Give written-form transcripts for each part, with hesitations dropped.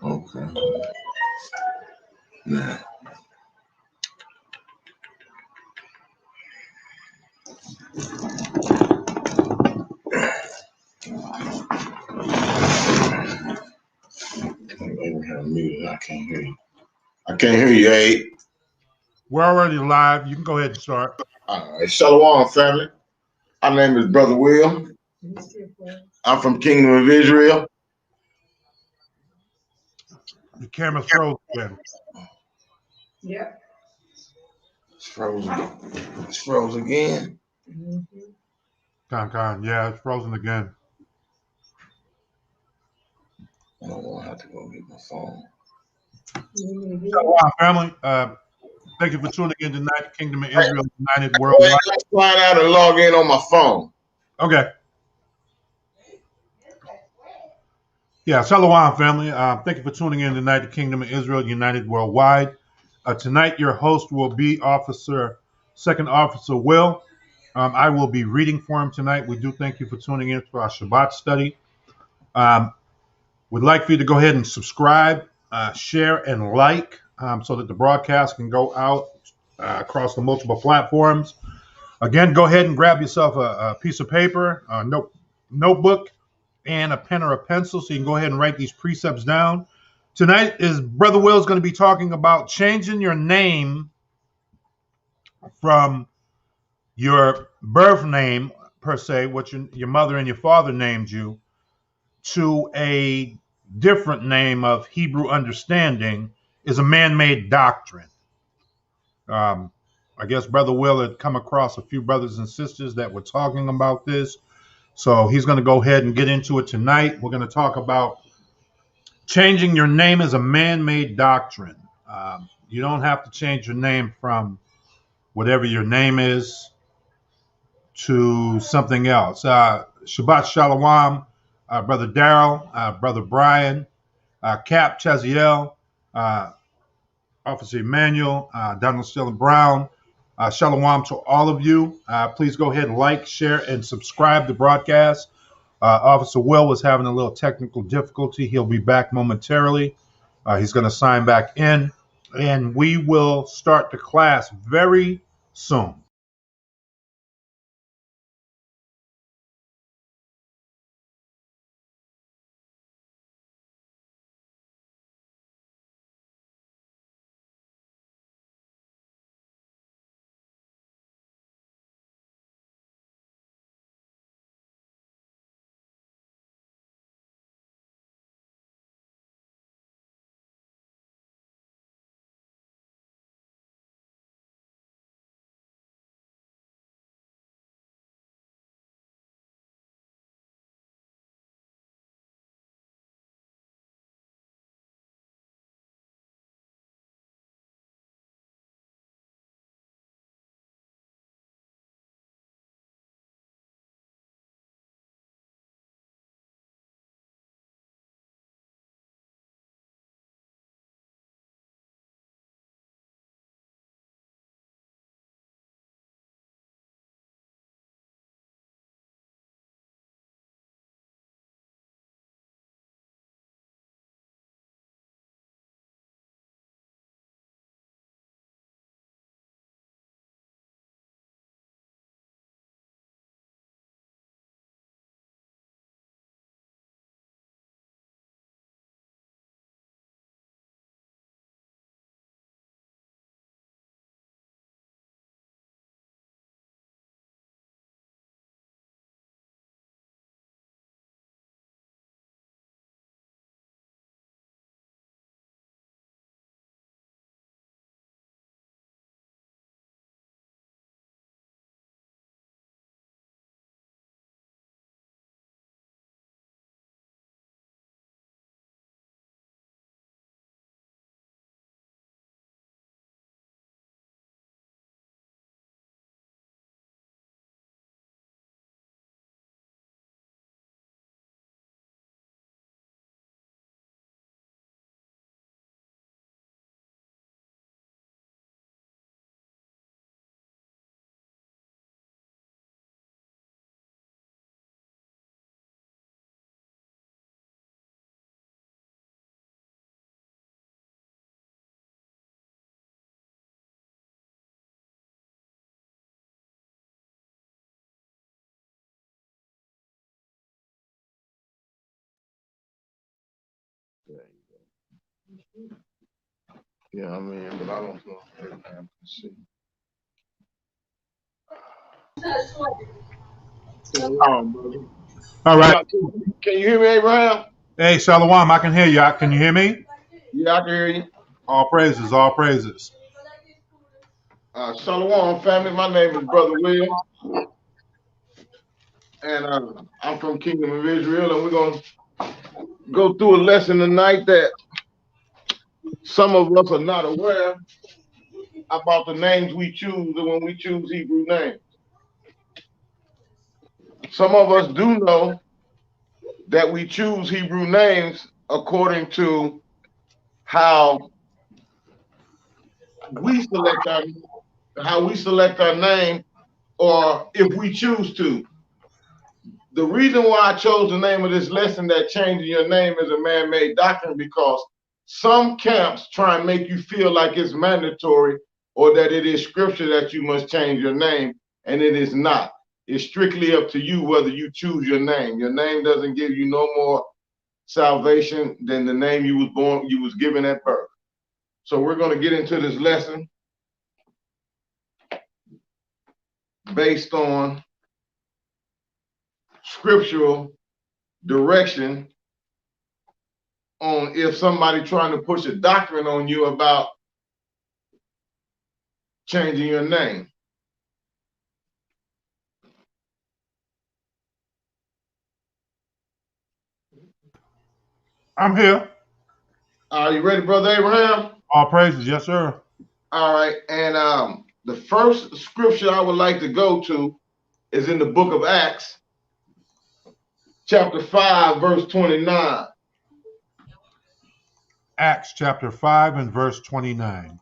Okay. Nah. Abraham muted. I can't hear you. I can't hear you, Abe. We're already live. You can go ahead and start. All right. Shalom, family. My name is Brother Will. I'm from Kingdom of Israel. The camera's frozen again. Yep. It's frozen. It's frozen again. Con. Yeah, it's frozen again. I don't want to have to go get my phone. Shalom, family. Thank you for tuning in tonight. Kingdom of Israel United Worldwide. Let's find out and log in on my phone. Okay. Yeah, Shalom, family. Thank you for tuning in tonight to Kingdom of Israel United Worldwide. Tonight, your host will be Second Officer Will. I will be reading for him tonight. We do thank you for tuning in to our Shabbat study. We'd like for you to go ahead and subscribe, share, and like so that the broadcast can go out across the multiple platforms. Again, go ahead and grab yourself a piece of paper, a notebook, and a pen or a pencil so you can go ahead and write these precepts down. Tonight is Brother Will is going to be talking about changing your name from your birth name, per se, what your mother and your father named you, to a different name of Hebrew understanding is a man-made doctrine. I guess Brother Will had come across a few brothers and sisters that were talking about this. So he's going to go ahead and get into it tonight. We're going to talk about changing your name as a man-made doctrine. You don't have to change your name from whatever your name is to something else. Shabbat Shalom, Brother Darrell, Brother Brian, Cap Chaziel, Officer Emmanuel, Donald Stella Brown. Shalom to all of you. Please go ahead and like, share, and subscribe to the broadcast. Officer Will was having a little technical difficulty. He'll be back momentarily. He's going to sign back in, and we will start the class very soon. Yeah, I mean, but I don't know. Let's see. All right. Can you hear me, Abraham? Hey, Shalom, I can hear you. Can you hear me? Yeah, I can hear you. All praises, all praises. Shalom, family. My name is Brother Will, and I'm from Kingdom of Israel, and we're going to go through a lesson tonight that some of us are not aware about the names we choose when we choose Hebrew names. Some of us do know that we choose Hebrew names according to how we select our name, or if we choose to. The reason why I chose the name of this lesson, that changing your name is a man-made doctrine, because some camps try and make you feel like it's mandatory or that it is scripture that you must change your name, and it is not. It's strictly up to you whether you choose your name. Your name doesn't give you no more salvation than the name you was given at birth. So we're going to get into this lesson based on scriptural direction on if somebody trying to push a doctrine on you about changing your name. I'm here. Are you ready, Brother Abraham? All praises, yes, sir. All right. And the first scripture I would like to go to is in the book of Acts, chapter 5, verse 29. Acts chapter 5 and verse 29.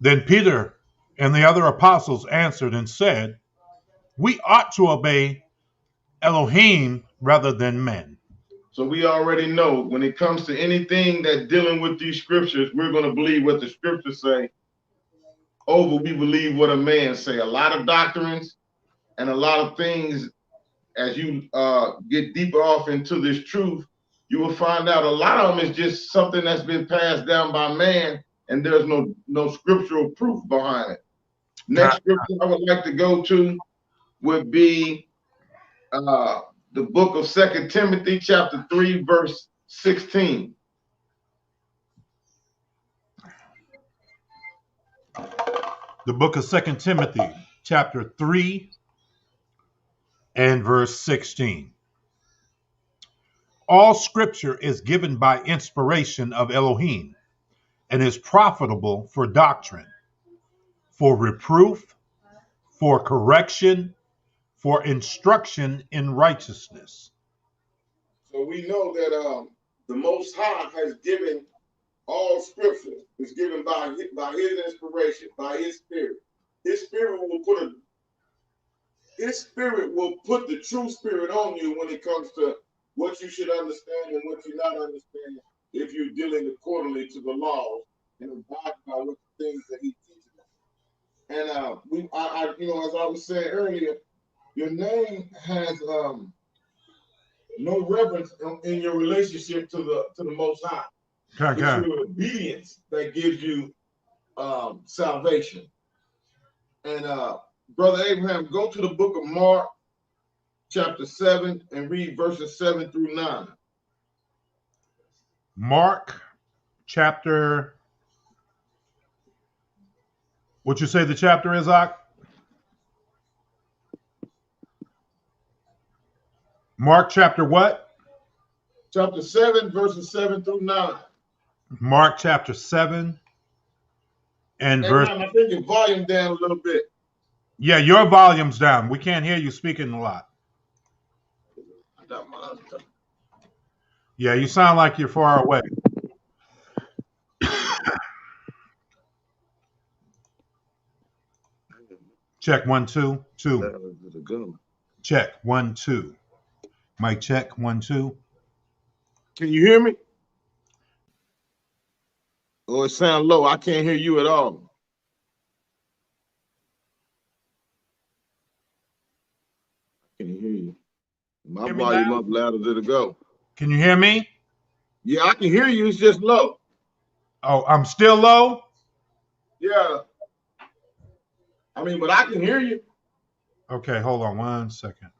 Then Peter and the other apostles answered and said, we ought to obey Elohim rather than men. So we already know when it comes to anything that's dealing with these scriptures, we're going to believe what the scriptures say over we believe what a man say. A lot of doctrines and a lot of things, as you get deeper off into this truth, you will find out a lot of them is just something that's been passed down by man, and there's no scriptural proof behind it. Next scripture I would like to go to would be the book of 2 Timothy, chapter 3, verse 16. The book of 2 Timothy, chapter 3 and verse 16. All scripture is given by inspiration of Elohim and is profitable for doctrine, for reproof, for correction, for instruction in righteousness. So we know that the Most High has given all scripture. It's given by his inspiration, by his spirit. His spirit will put the true spirit on you when it comes to what you should understand and what you not understand, if you're dealing accordingly to the laws and abide by what the things that he teaches us. And as I was saying earlier, your name has no reverence in your relationship to the Most High. Okay. It's your obedience that gives you salvation. And Brother Abraham, go to the book of Mark, chapter 7, and read verses 7 through 9. Mark chapter, what you say the chapter is, Ak? Mark chapter what? Chapter 7, verses 7 through 9. Mark chapter 7 and verse. I think your volume down a little bit. Yeah, your volume's down. We can't hear you speaking a lot. Yeah, you sound like you're far away. Check 1 2 2. Check 1 2. Mic check 1 2. Can you hear me? Oh, it sounds low. I can't hear you at all. I can My Hear me now? volume up loud as it'll go. Can you hear me? Yeah, I can hear you. It's just low. Oh, I'm still low? Yeah. I mean, but I can hear you. Okay, hold on 1 second.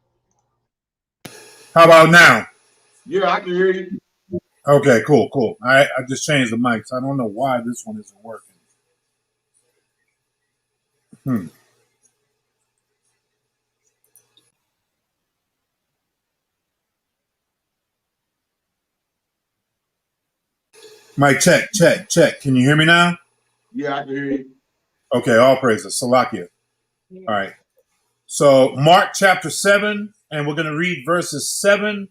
How about now? Yeah, I can hear you. Okay, cool. I just changed the mics. I don't know why this one isn't working. Mic check. Can you hear me now? Yeah, I can hear you. Okay, all praises. Salakia. All right. So Mark chapter 7, and we're going to read verses 7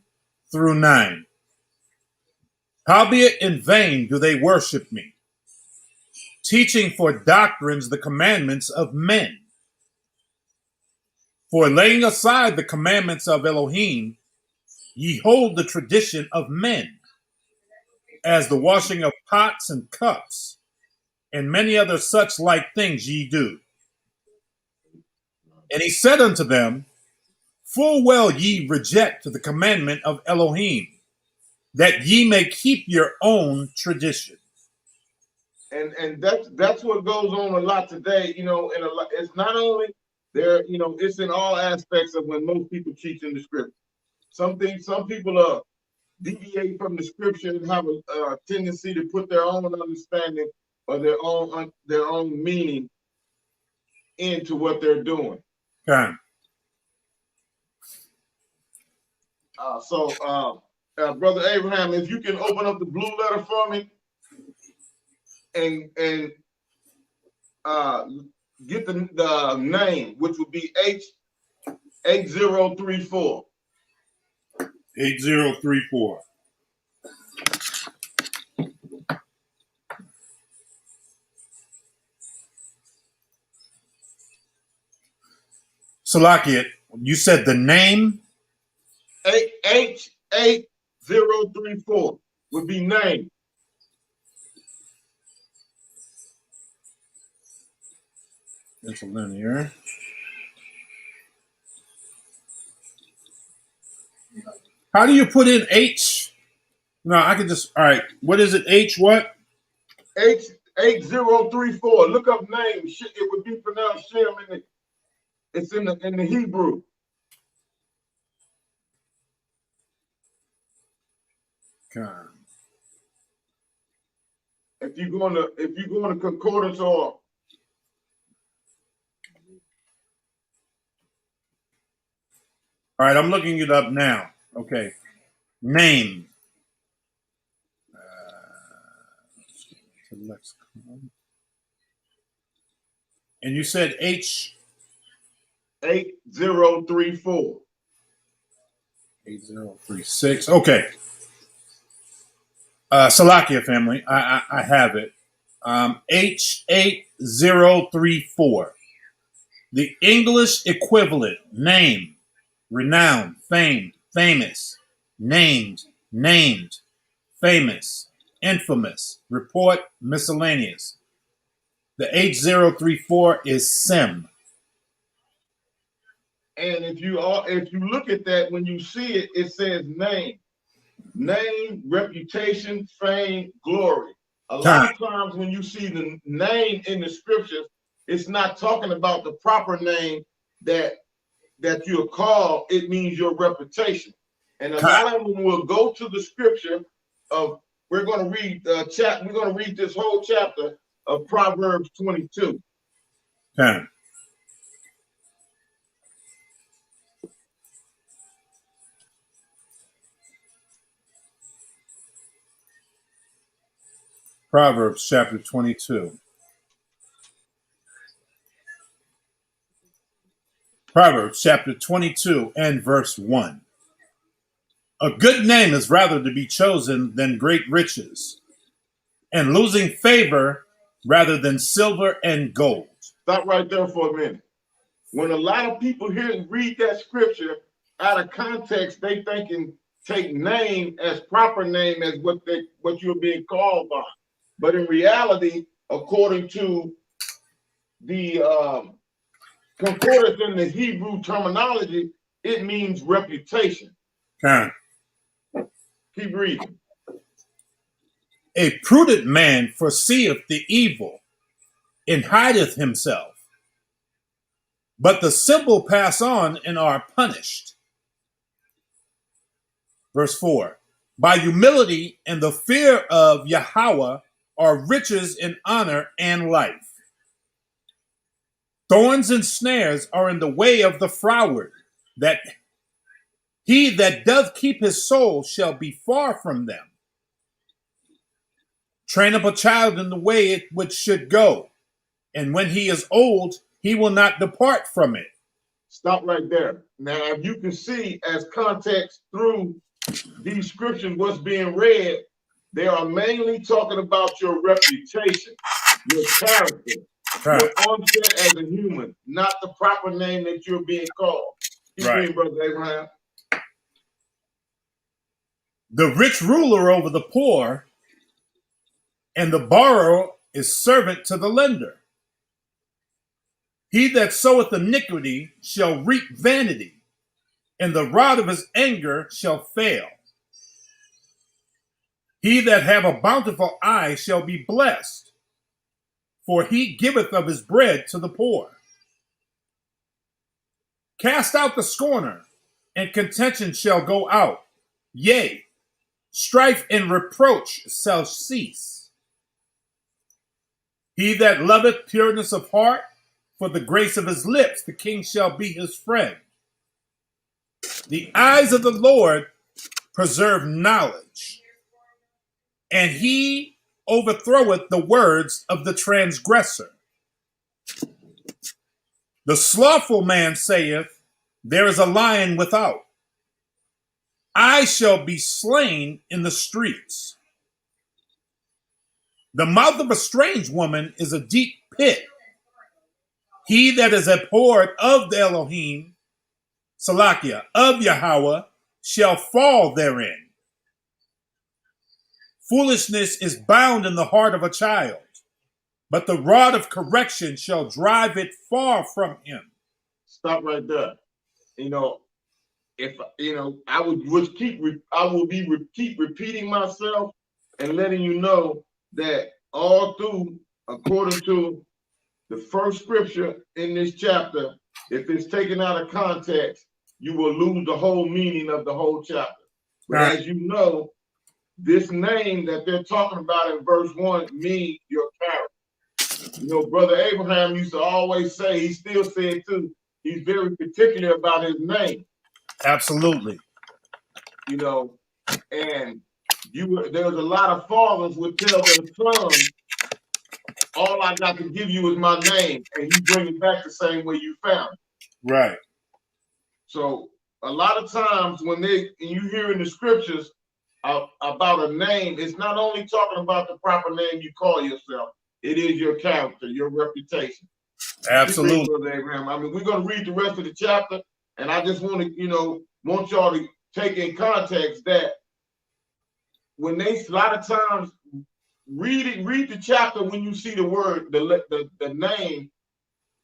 through 9. Howbeit in vain do they worship me, teaching for doctrines the commandments of men. For laying aside the commandments of Elohim, ye hold the tradition of men, as the washing of pots and cups, and many other such like things ye do. And he said unto them, full well ye reject the commandment of Elohim, that ye may keep your own tradition. And that's what goes on a lot today. You know, and it's not only there. You know, it's in all aspects of when most people teach in the scripture. Some people deviate from the scripture and have a tendency to put their own understanding or their own meaning into what they're doing. Okay. Brother Abraham, if you can open up the blue letter for me and get the name, which would be H8034. 8034. Salakia, you said the name? H8034 would be name. It's a linear. How do you put in H? No, I can just, all right. What is it? H what? H8034. Look up name. It would be pronounced Shem it's in the Hebrew. Okay. If you go into concordance or All right, I'm looking it up now. Okay. Name. And you said H 8034. 8036. Okay. Salakia family, I have it. H8034. The English equivalent, name, renowned, famed, famous, named, famous, infamous, report, miscellaneous. The H034 is Sim. And if you look at that, when you see it, it says name, reputation, fame, glory. A lot of times when you see the name in the scriptures, it's not talking about the proper name that you're called. It means your reputation. And a lot of them will go to the scripture of we're going to read we're going to read this whole chapter of Proverbs 22. Okay. Proverbs chapter 22. Proverbs chapter 22 and verse 1. A good name is rather to be chosen than great riches, and losing favor rather than silver and gold. Stop right there for a minute. When a lot of people read that scripture out of context, they take name as proper name as what you're being called by. But in reality, according to the concordance in the Hebrew terminology, it means reputation. Con. Keep reading. A prudent man foreseeth the evil and hideth himself, but the simple pass on and are punished. Verse 4. By humility and the fear of Yahweh are riches and honor and life. Thorns and snares are in the way of the froward, that he that doth keep his soul shall be far from them. Train up a child in the way it which should go, and when he is old, he will not depart from it. Stop right there. Now, if you can see as context through these scriptures, what's being read, they are mainly talking about your reputation, your character, Right. your onset as a human, not the proper name that you're being called. Keep reading, Brother Abraham. The rich ruler over the poor, and the borrower is servant to the lender. He that soweth iniquity shall reap vanity, and the rod of his anger shall fail. He that have a bountiful eye shall be blessed, for he giveth of his bread to the poor. Cast out the scorner, and contention shall go out. Yea, strife and reproach shall cease. He that loveth pureness of heart, for the grace of his lips the king shall be his friend. The eyes of the Lord preserve knowledge, and he overthroweth the words of the transgressor. The slothful man saith, there is a lion without. I shall be slain in the streets. The mouth of a strange woman is a deep pit. He that is abhorred of the Elohim, Salakia, of Yahweh, shall fall therein. Foolishness is bound in the heart of a child, but the rod of correction shall drive it far from him. Stop right there. You know, if you know, I will keep repeating myself and letting you know that all through, according to the first scripture in this chapter, if it's taken out of context, you will lose the whole meaning of the whole chapter. But as you know, this name that they're talking about in verse 1 means your character. You know, Brother Abraham used to always say, he still said too, he's very particular about his name. Absolutely. You know, and there's a lot of fathers would tell their sons, all I got to give you is my name, and you bring it back the same way you found it. Right. So a lot of times when you hear in the scriptures about a name, it's not only talking about the proper name you call yourself, it is your character, your reputation. Absolutely. Brother Abraham. I mean, we're going to read the rest of the chapter, and I just want to, want y'all to take in context that when they, a lot of times, read the chapter when you see the word, the name,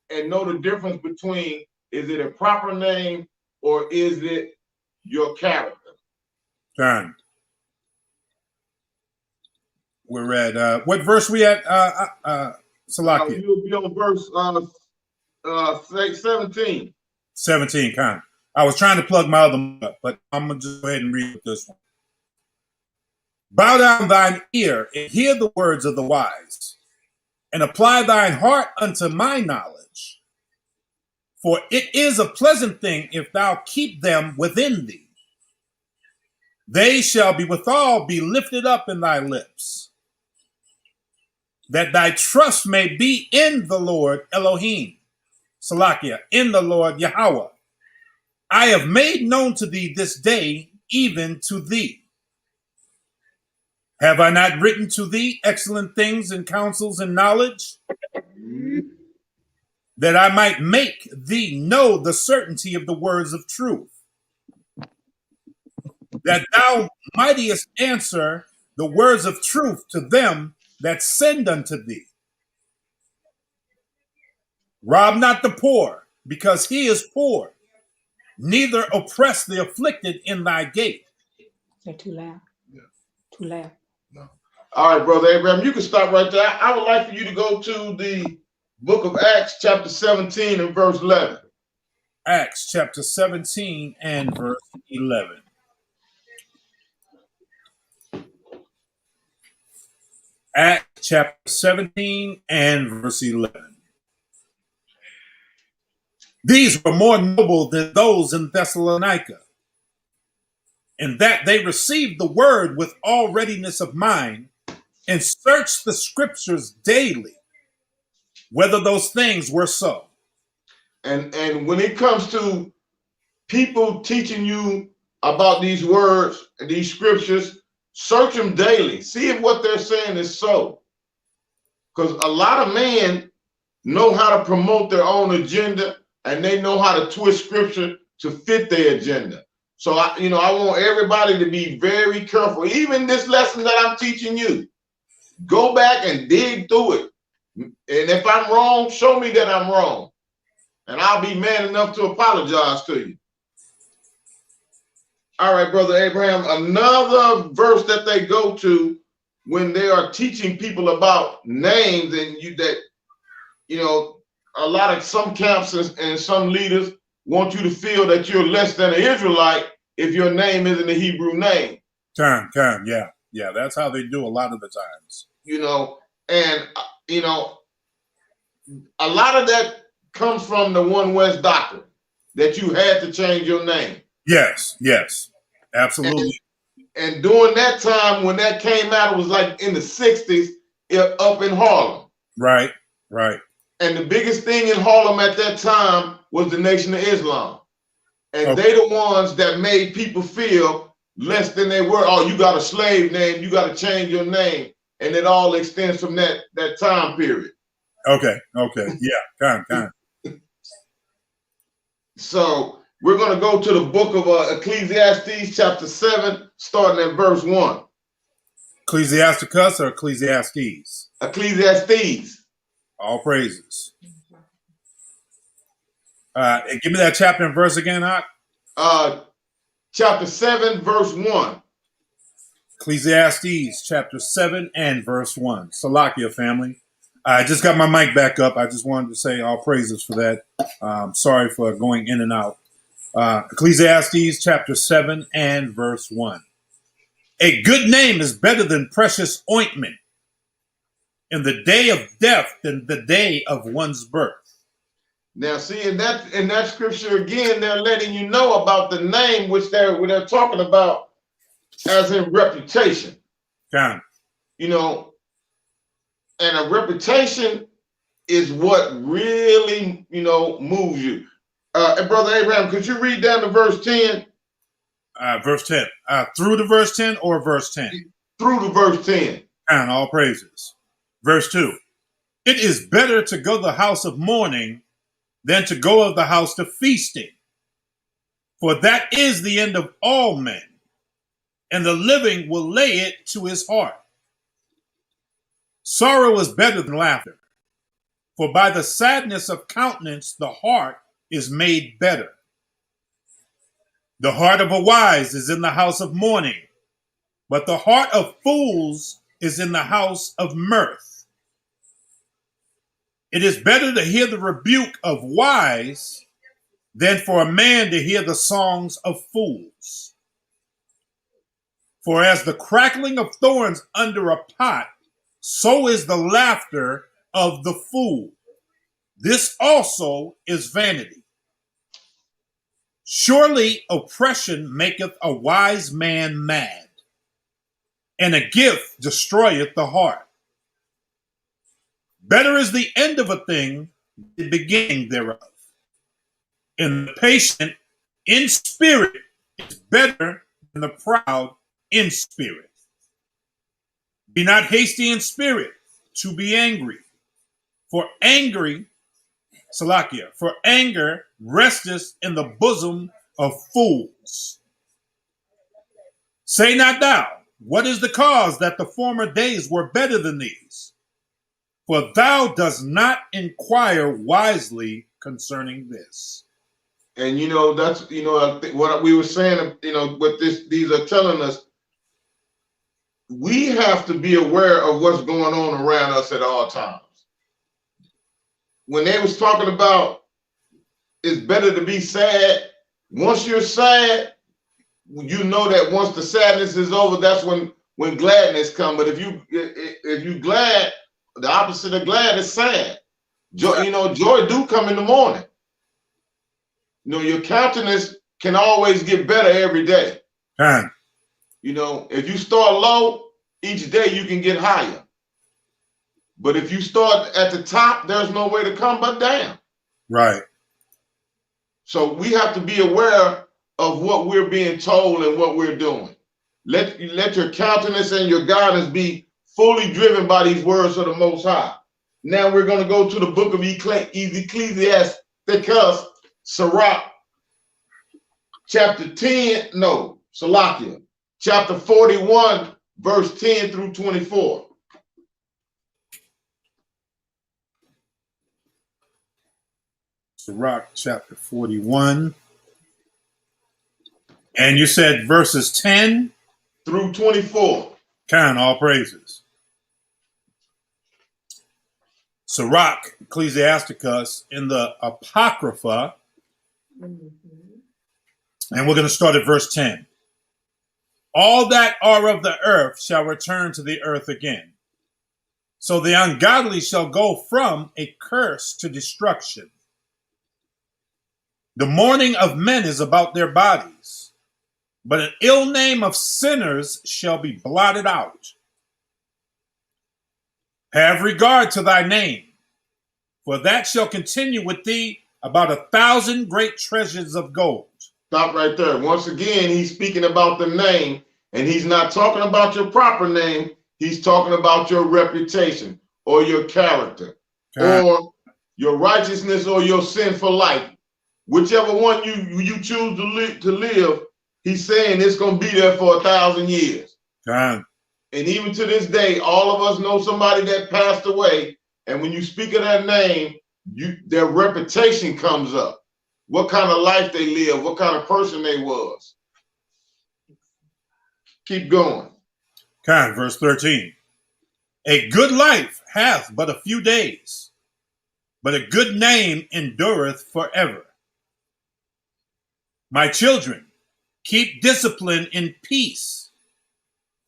and know the difference between, is it a proper name or is it your character? John. We're at, what verse we at, Salakia? You'll be on verse 17. 17, Con. I was trying to plug my other one up, but I'm going to just go ahead and read this one. Bow down thine ear and hear the words of the wise, and apply thine heart unto my knowledge. For it is a pleasant thing if thou keep them within thee. They shall be withal be lifted up in thy lips, that thy trust may be in the Lord Elohim, Salakia, in the Lord Yahweh. I have made known to thee this day, even to thee. Have I not written to thee excellent things and counsels and knowledge, that I might make thee know the certainty of the words of truth, that thou mightest answer the words of truth to them that send unto thee? Rob not the poor, because he is poor, neither oppress the afflicted in thy gate. They're too loud. Yeah. Too loud. No. All right, Brother Abraham, you can stop right there. I would like for you to go to the book of Acts, chapter 17 and verse 11. Acts chapter 17 and verse 11. Acts chapter 17 and verse 11. These were more noble than those in Thessalonica, in that they received the word with all readiness of mind and searched the scriptures daily, whether those things were so. And when it comes to people teaching you about these words and these scriptures, search them daily. See if what they're saying is so. Because a lot of men know how to promote their own agenda, and they know how to twist scripture to fit their agenda. So I want everybody to be very careful. Even this lesson that I'm teaching you, go back and dig through it. And if I'm wrong, show me that I'm wrong. And I'll be man enough to apologize to you. All right, Brother Abraham, another verse that they go to when they are teaching people about names, and a lot of some camps and some leaders want you to feel that you're less than an Israelite if your name isn't a Hebrew name. Yeah, that's how they do a lot of the times. A lot of that comes from the One West doctrine that you had to change your name. Yes, absolutely. And during that time when that came out, it was like in the 60s up in Harlem. Right. And the biggest thing in Harlem at that time was the Nation of Islam. And Okay. they the ones that made people feel less than they were. Oh, you got a slave name, you got to change your name. And it all extends from that time period. Okay. Yeah, kind. So we're going to go to the book of Ecclesiastes chapter 7, starting at verse 1. Ecclesiasticus or Ecclesiastes? Ecclesiastes. All praises. Give me that chapter and verse again, Hawk. Chapter 7, verse 1. Ecclesiastes chapter 7 and verse 1. Salakia, family. I just got my mic back up. I just wanted to say all praises for that. Sorry for going in and out. Ecclesiastes chapter 7 and verse 1. A good name is better than precious ointment in the day of death than the day of one's birth. Now, see, in that scripture again, they're letting you know about the name which they're talking about as in reputation. Kind. And a reputation is what really, moves you. And Brother Abraham, could you read down to verse 10? Verse 10. Through to verse 10 or verse 10? Through to verse 10. And all praises. Verse 2. It is better to go to the house of mourning than to go of the house to feasting. For that is the end of all men, and the living will lay it to his heart. Sorrow is better than laughter, for by the sadness of countenance the heart is made better. The heart of a wise is in the house of mourning, but the heart of fools is in the house of mirth. It is better to hear the rebuke of wise than for a man to hear the songs of fools. For as the crackling of thorns under a pot, so is the laughter of the fool. This also is vanity. Surely oppression maketh a wise man mad, and a gift destroyeth the heart. Better is the end of a thing than the beginning thereof. And the patient in spirit is better than the proud in spirit. Be not hasty in spirit to be angry, for anger resteth in the bosom of fools. Say not thou, what is the cause that the former days were better than these? For thou dost not inquire wisely concerning this. And that's what we were saying. What these are telling us, we have to be aware of what's going on around us at all times. When they was talking about it's better to be sad, once you're sad, you know that once the sadness is over, that's when gladness comes. But if you glad, the opposite of glad is sad. Joy do come in the morning. Your countenance can always get better every day. If you start low, each day you can get higher. But if you start at the top, there's no way to come but down. Right. So we have to be aware of what we're being told and what we're doing. Let your countenance and your guidance be fully driven by these words of the Most High. Now we're going to go to the book of Ecclesiasticus, Sirach, chapter 10, no, Salakia, chapter 41, verse 10 through 24. Sirach, chapter 41. And you said verses 10 through 24. All praises. Sirach, Ecclesiasticus, in the Apocrypha. And we're going to start at verse 10. All that are of the earth shall return to the earth again. So the ungodly shall go from a curse to destruction. The mourning of men is about their bodies, but an ill name of sinners shall be blotted out. Have regard to thy name, for that shall continue with thee about 1,000 great treasures of gold. Stop right there. Once again, he's speaking about the name, and he's not talking about your proper name. He's talking about your reputation or your character or your righteousness or your sinful life. Whichever one you choose to live, he's saying it's going to be there for 1,000 years. And even to this day, all of us know somebody that passed away. And when you speak of that name, their reputation comes up. What kind of life they lived, what kind of person they was. Keep going. Verse 13. A good life hath but a few days, but a good name endureth forever. My children, keep discipline in peace,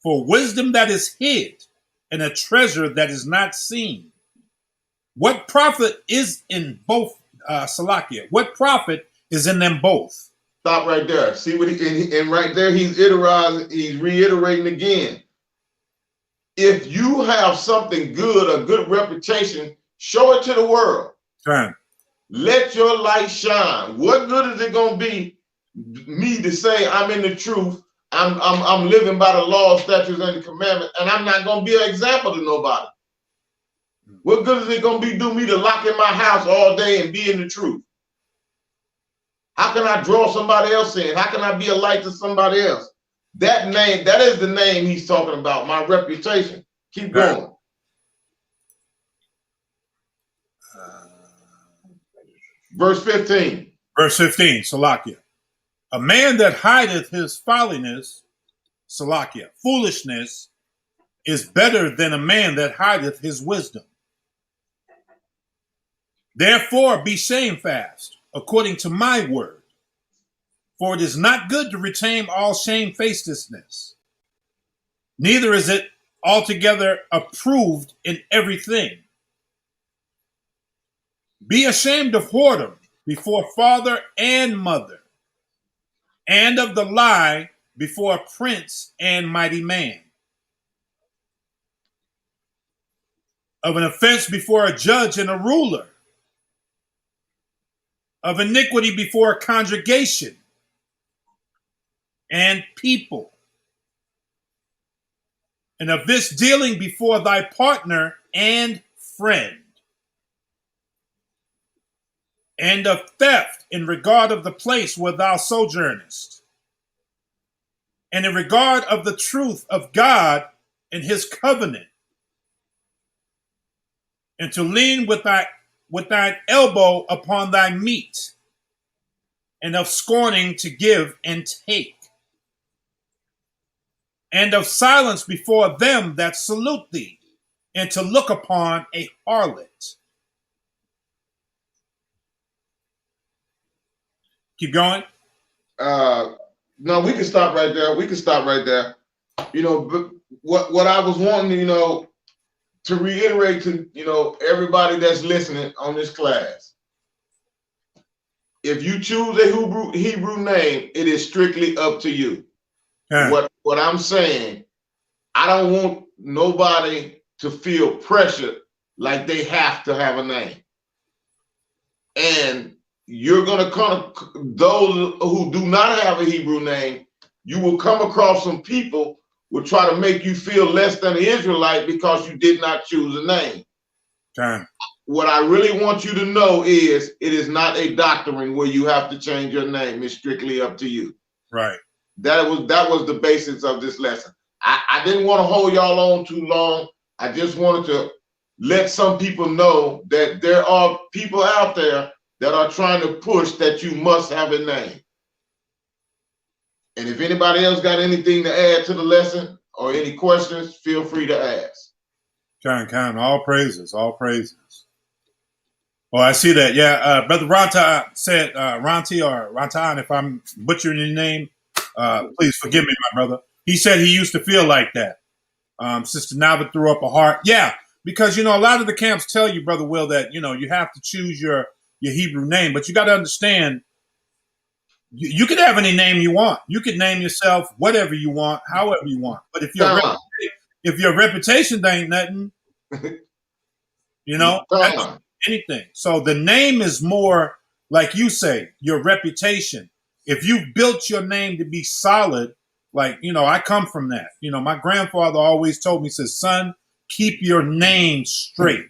for wisdom that is hid and a treasure that is not seen. What profit is in both, Salakia? What profit is in them both? Stop right there. See what and right there he's reiterating again. If you have something good, a good reputation, show it to the world. Let your light shine. What good is it going to be me to say I'm in the truth, I'm living by the law, statutes, and the commandments, and I'm not going to be an example to nobody? What good is it going to do me to lock in my house all day and be in the truth? How can I draw somebody else in? How can I be a light to somebody else? That name, that is the name he's talking about, my reputation. Keep going. Verse 15. Verse 15, Salakia. A man that hideth his folliness, Salakia, foolishness, is better than a man that hideth his wisdom. Therefore be shamefast, according to my word. For it is not good to retain all shamefacedness, neither is it altogether approved in everything. Be ashamed of whoredom before father and mother, and of the lie before a prince and mighty man, of an offense before a judge and a ruler, of iniquity before a congregation and people, and of this dealing before thy partner and friend, and of theft in regard of the place where thou sojournest, and in regard of the truth of God and his covenant, and to lean with thine elbow upon thy meat, and of scorning to give and take, and of silence before them that salute thee, and to look upon a harlot. Keep going. No, we can stop right there. We can stop right there. You know, but what I was wanting, you know, to reiterate to, you know, everybody that's listening on this class. If you choose a Hebrew name, it is strictly up to you. Huh. What I'm saying, I don't want nobody to feel pressured like they have to have a name. And you're gonna come, those who do not have a Hebrew name, you will come across some people will try to make you feel less than an Israelite because you did not choose a name. Okay. What I really want you to know is it is not a doctrine where you have to change your name. It's strictly up to you. Right. That was the basis of this lesson. I didn't want to hold y'all on too long. I just wanted to let some people know that there are people out there that are trying to push that you must have a name. And if anybody else got anything to add to the lesson or any questions, feel free to ask. Kind. All praises. All praises. Oh, I see that. Yeah, Brother Ranta said, Ranti or Rantan, if I'm butchering your name, please forgive me, my brother. He said he used to feel like that. Sister Nava threw up a heart. Yeah, because, you know, a lot of the camps tell you, Brother Will, that, you know, you have to choose your Hebrew name, but you got to understand, you could have any name you want. You could name yourself whatever you want, however you want. But if your reputation ain't nothing, you know, that's anything. So the name is more, like you say, your reputation. If you've built your name to be solid, like, you know, I come from that. You know, my grandfather always told me, says, son, keep your name straight.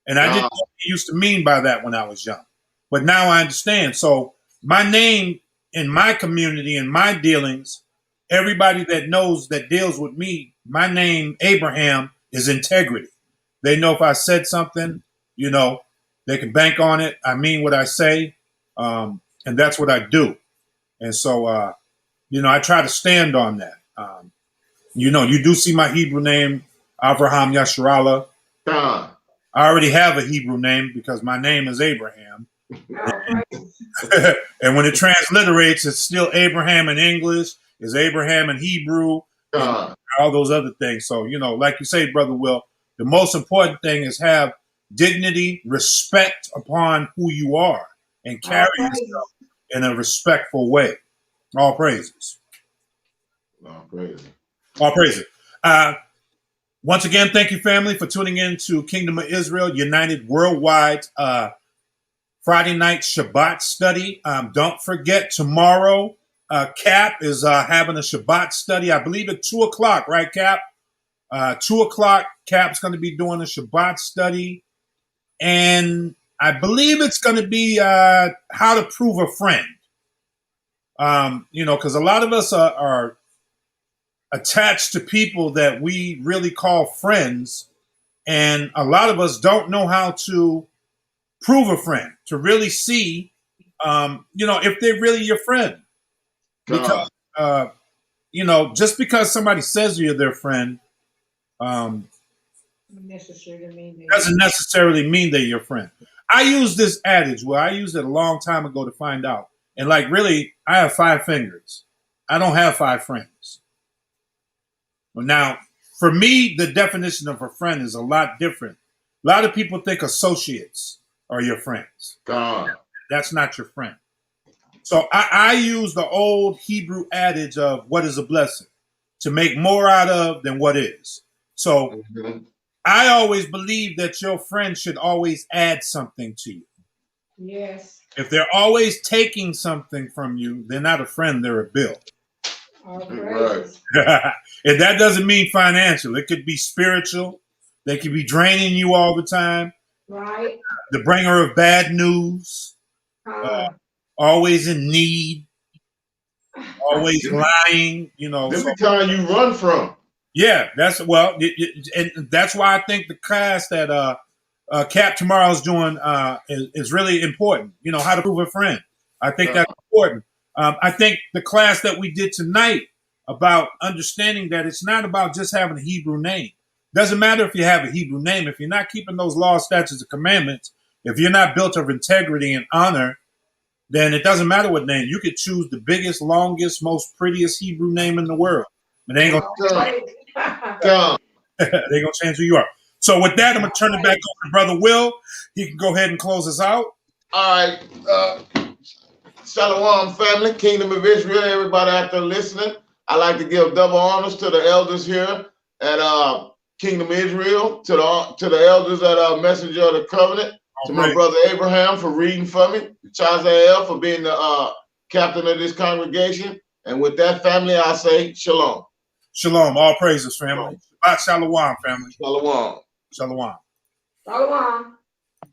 And I didn't know what he used to mean by that when I was young. But now I understand. So my name in my community, in my dealings, everybody that knows, that deals with me, my name, Abraham, is integrity. They know if I said something, you know, they can bank on it. I mean what I say. And that's what I do. And so, you know, I try to stand on that. You know, you do see my Hebrew name, Avraham Yasharallah. I already have a Hebrew name because my name is Abraham. And when it transliterates, it's still Abraham in English, it's Abraham in Hebrew, and all those other things. So, you know, like you say, Brother Will, the most important thing is have dignity, respect upon who you are, and carry yourself in a respectful way. All praises. All praises. All praises. Once again, thank you, family, for tuning in to Kingdom of Israel United Worldwide Friday night Shabbat study. Don't forget, tomorrow, Cap is having a Shabbat study, I believe at 2 o'clock, right, Cap? 2 o'clock, Cap's going to be doing a Shabbat study. And I believe it's going to be how to prove a friend. You know, because a lot of us are attached to people that we really call friends. And a lot of us don't know how to prove a friend, to really see, you know, if they're really your friend. Because, you know, just because somebody says you're their friend doesn't necessarily mean they're your friend. I use this adage, well, I used it a long time ago to find out. And like, really, I have 5 fingers. I don't have 5 friends. Well, now, for me, the definition of a friend is a lot different. A lot of people think associates are your friends. That's not your friend. So I use the old Hebrew adage of what is a blessing, to make more out of than what is. So I always believe that your friend should always add something to you. Yes. If they're always taking something from you, they're not a friend, they're a bill. Right. And that doesn't mean financial. It could be spiritual. They could be draining you all the time. Right. The bringer of bad news. Always in need. Always lying. You know. This is the kind you run from. Yeah, that's and that's why I think the class that Cap tomorrow is doing is really important. You know, how to prove a friend. I think that's important. I think the class that we did tonight about understanding that it's not about just having a Hebrew name. Doesn't matter if you have a Hebrew name. If you're not keeping those laws, statutes, and commandments, if you're not built of integrity and honor, then it doesn't matter what name. You could choose the biggest, longest, most prettiest Hebrew name in the world. But they ain't gonna they gonna change who you are. So with that, I'm gonna turn it back over to Brother Will. He can go ahead and close us out. All right. Shalom, family, Kingdom of Israel, everybody out there listening. I like to give double honors to the elders here at Kingdom of Israel, to the elders at Messenger of the Covenant, to my brother Abraham for reading for me, Chazael for being the captain of this congregation. And with that, family, I say shalom. Shalom, all praises, family. Shabbat shalom, family. Shalom. Shalom. Shalom.